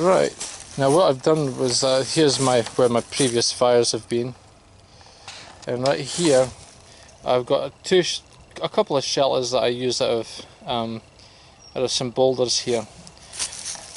Right, now what I've done was, here's where my previous fires have been, and right here I've got a couple of shelters that I use out of some boulders here.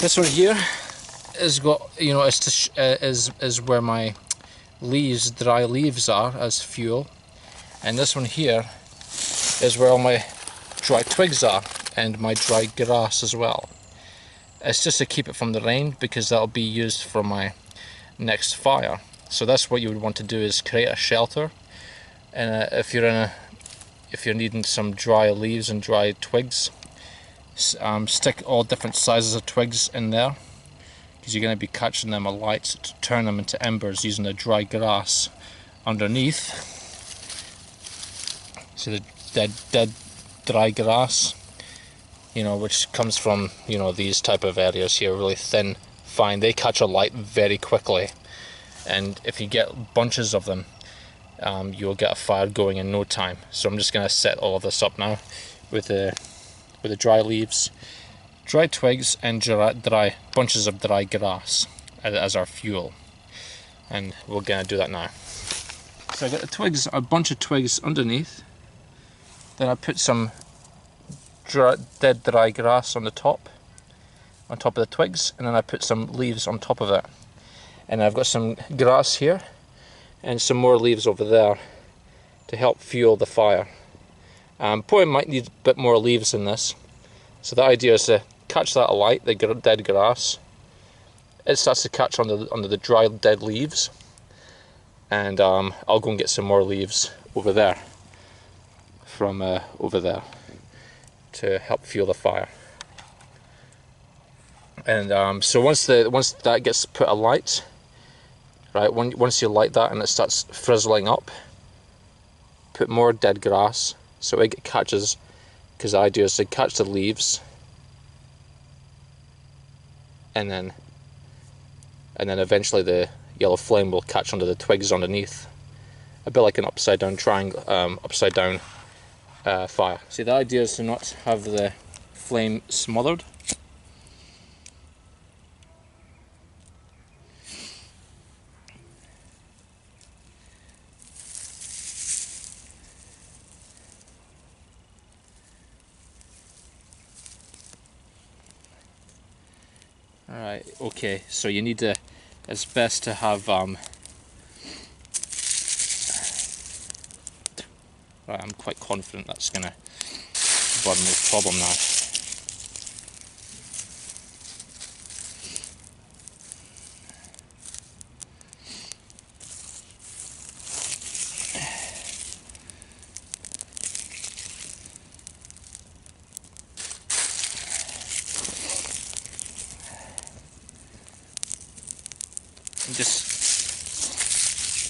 This one here has got, you know, is where my dry leaves are as fuel, and this one here is where all my dry twigs are and my dry grass as well. It's just to keep it from the rain, because that'll be used for my next fire. So that's what you would want to do, is create a shelter. And if you're needing some dry leaves and dry twigs, stick all different sizes of twigs in there, because you're going to be catching them alight to turn them into embers using the dry grass underneath. So the dead dry grass, you know, which comes from, you know, these type of areas here, really thin, fine. They catch alight very quickly, and if you get bunches of them, you'll get a fire going in no time. So I'm just going to set all of this up now with the dry leaves, dry twigs, and dry bunches of dry grass as our fuel, and we're going to do that now. So I got the twigs, a bunch of twigs underneath. Then I put some dead dry grass on top of the twigs, and then I put some leaves on top of it. And I've got some grass here and some more leaves over there to help fuel the fire. Probably might need a bit more leaves in this. So the idea is to catch that alight, the dead grass. It starts to catch under the dry dead leaves, and I'll go and get some more leaves over there, from over there, to help fuel the fire. And so once that gets put alight, right, once you light that and it starts frizzling up, put more dead grass so it catches, because the idea is to catch the leaves, and then eventually the yellow flame will catch under the twigs underneath, a bit like an upside down triangle, upside down fire. See, the idea is to not have the flame smothered. Alright, okay, so you need to, it's best to have, right, I'm quite confident that's going to burn no problem now.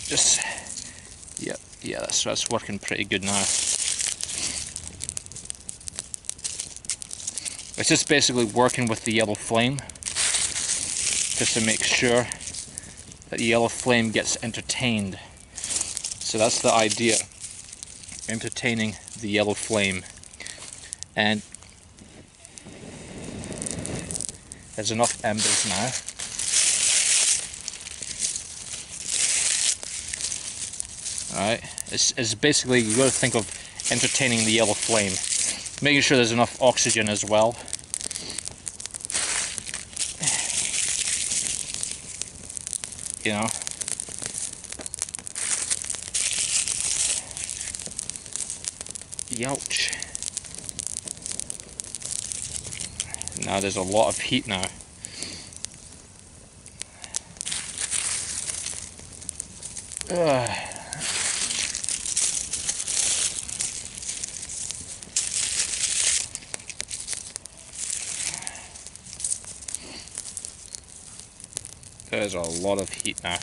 Just, yeah, that's working pretty good now. It's just basically working with the yellow flame, just to make sure that the yellow flame gets entertained. So that's the idea, entertaining the yellow flame. And there's enough embers now. Alright, it's basically, you got to think of entertaining the yellow flame, making sure there's enough oxygen as well. You know, youch. Now there's a lot of heat now. There's a lot of heat now.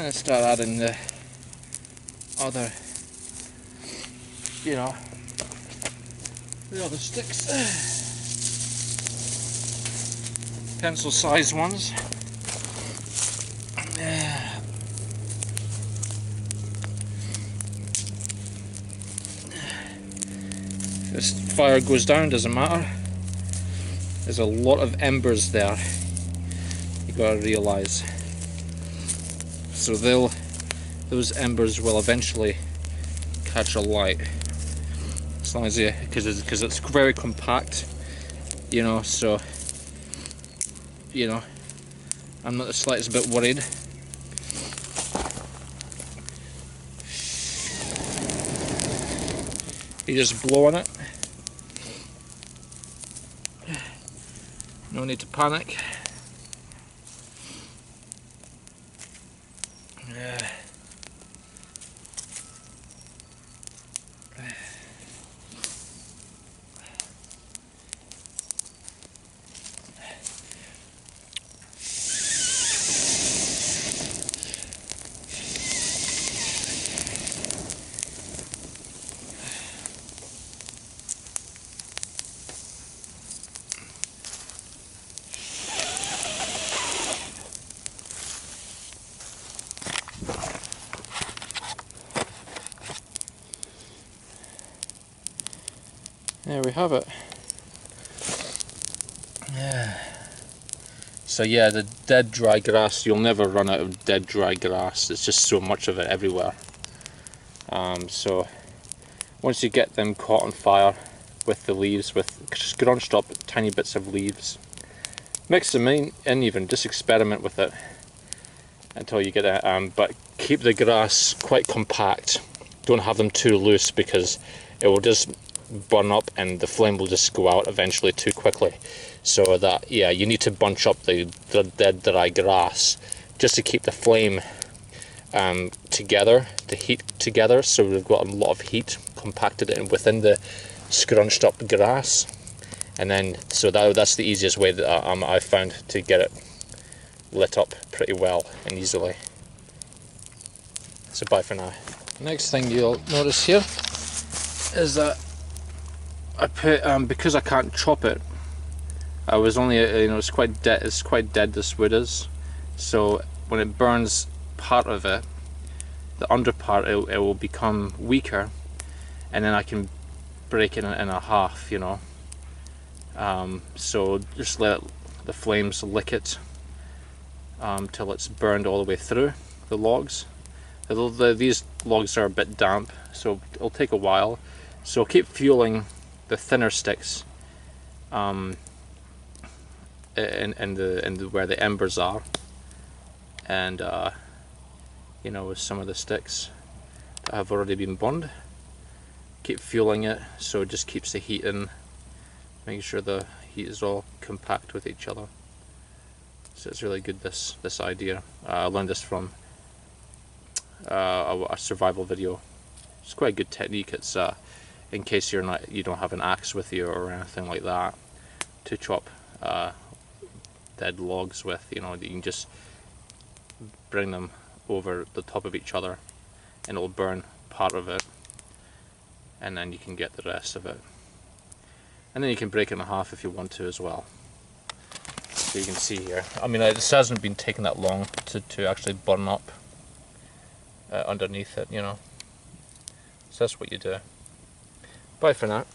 And start adding the other, you know, the other sticks, pencil sized ones. If this fire goes down, doesn't matter. There's a lot of embers there, you gotta realise. So those embers will eventually catch a light, as long as because it's very compact, you know. So, you know, I'm not the slightest bit worried. You just blow on it. No need to panic. There we have it. Yeah. So yeah, the dead dry grass, you'll never run out of dead dry grass. There's just so much of it everywhere. So once you get them caught on fire with the leaves, with just scrunched up tiny bits of leaves, mix them in even, just experiment with it until you get it. But keep the grass quite compact. Don't have them too loose, because it will just burn up and the flame will just go out eventually too quickly. So that, yeah, you need to bunch up the dead dry grass just to keep the flame together, the heat together, so we've got a lot of heat compacted in within the scrunched up grass. And then, so that's the easiest way that I've found to get it lit up pretty well and easily. So bye for now. Next thing you'll notice here is that I put, because I can't chop it, I was only, you know, it's quite dead, this wood is. So when it burns part of it, the under part, it will become weaker, and then I can break it in a half, you know. So just let the flames lick it till it's burned all the way through the logs. These logs are a bit damp, so it'll take a while. So keep fueling the thinner sticks in where the embers are, and you know, with some of the sticks that have already been burned, keep fueling it so it just keeps the heat in, making sure the heat is all compact with each other. So it's really good, this idea. I learned this from a survival video. It's quite a good technique. It's in case you don't have an axe with you or anything like that to chop dead logs with, you know, you can just bring them over the top of each other and it'll burn part of it, and then you can get the rest of it, and then you can break it in half if you want to as well. So you can see here, I mean, this hasn't been taking that long to actually burn up underneath it, you know. So that's what you do. Bye for now.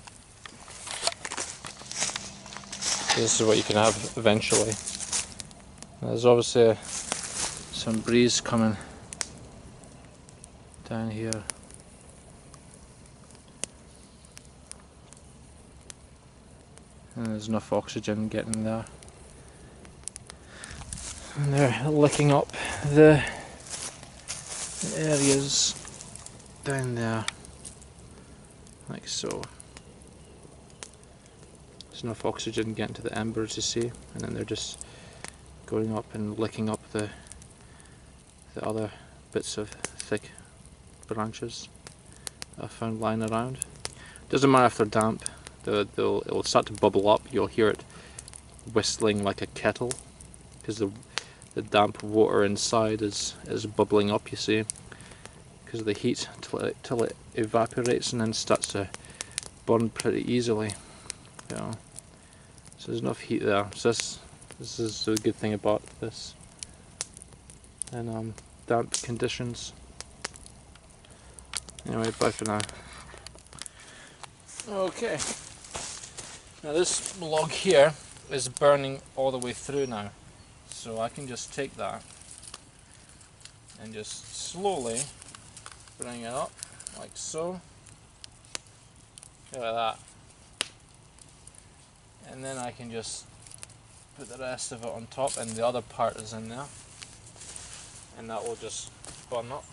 This is what you can have eventually. There's obviously some breeze coming down here. And there's enough oxygen getting there. And they're licking up the areas down there, like so. There's enough oxygen getting to the embers, you see, and then they're just going up and licking up the other bits of thick branches I found lying around. Doesn't matter if they're damp, it'll start to bubble up. You'll hear it whistling like a kettle, because the damp water inside is bubbling up, you see, because of the heat, till it evaporates and then starts to burn pretty easily. You know. So there's enough heat there. So this is the good thing about this in damp conditions. Anyway, bye for now. Okay. Now this log here is burning all the way through now. So I can just take that and just slowly bring it up, like so. Look at that. And then I can just put the rest of it on top, and the other part is in there. And that will just burn up.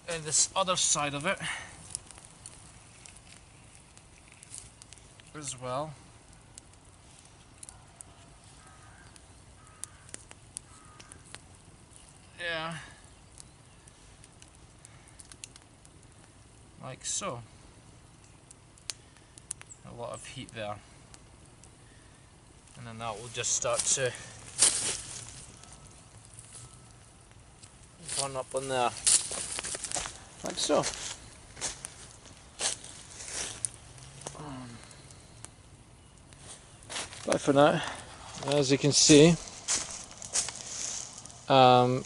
And this other side of it as well. Yeah. Like so. A lot of heat there. And then that will just start to burn up on there. Like so. Bye for now. As you can see, the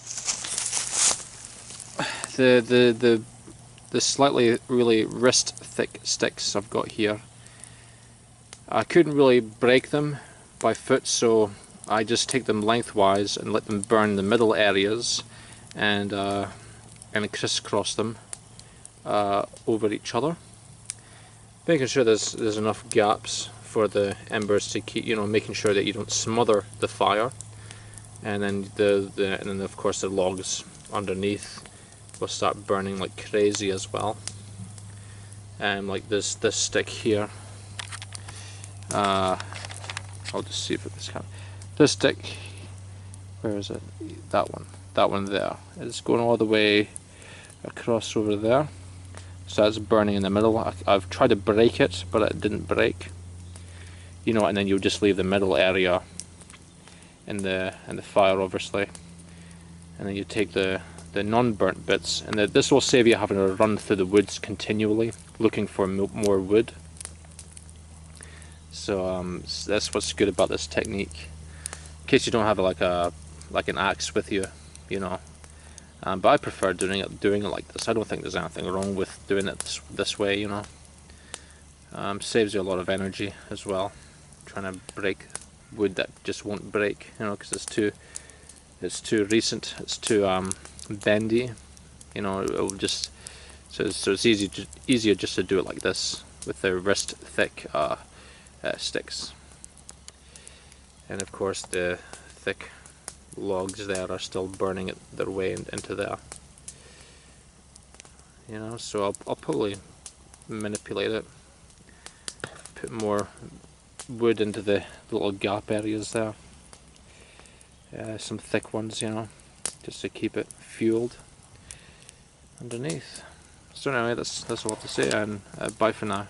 slightly really wrist thick sticks I've got here, I couldn't really break them by foot, so I just take them lengthwise and let them burn the middle areas, and crisscross them over each other, making sure there's enough gaps for the embers to keep, you know, making sure that you don't smother the fire, and then and then of course the logs underneath will start burning like crazy as well. And like this stick here, I'll just see if it's kind of, this stick, where is it? That one there. It's going all the way across over there. So that's burning in the middle. I've tried to break it, but it didn't break. You know, and then you'll just leave the middle area in the fire, obviously. And then you take the non-burnt bits, and this will save you having to run through the woods continually looking for more wood. So that's what's good about this technique. In case you don't have like an axe with you, you know. But I prefer doing it like this. I don't think there's anything wrong with doing it this way, you know. Saves you a lot of energy as well, trying to break wood that just won't break, you know, because it's too recent, it's too bendy, you know. It'll just so it's easier just to do it like this with the wrist thick sticks. And of course the thick logs there are still burning their way into there, you know. So I'll probably manipulate it, put more wood into the little gap areas there, some thick ones, you know, just to keep it fueled underneath. So anyway, that's all I have to say, and bye for now.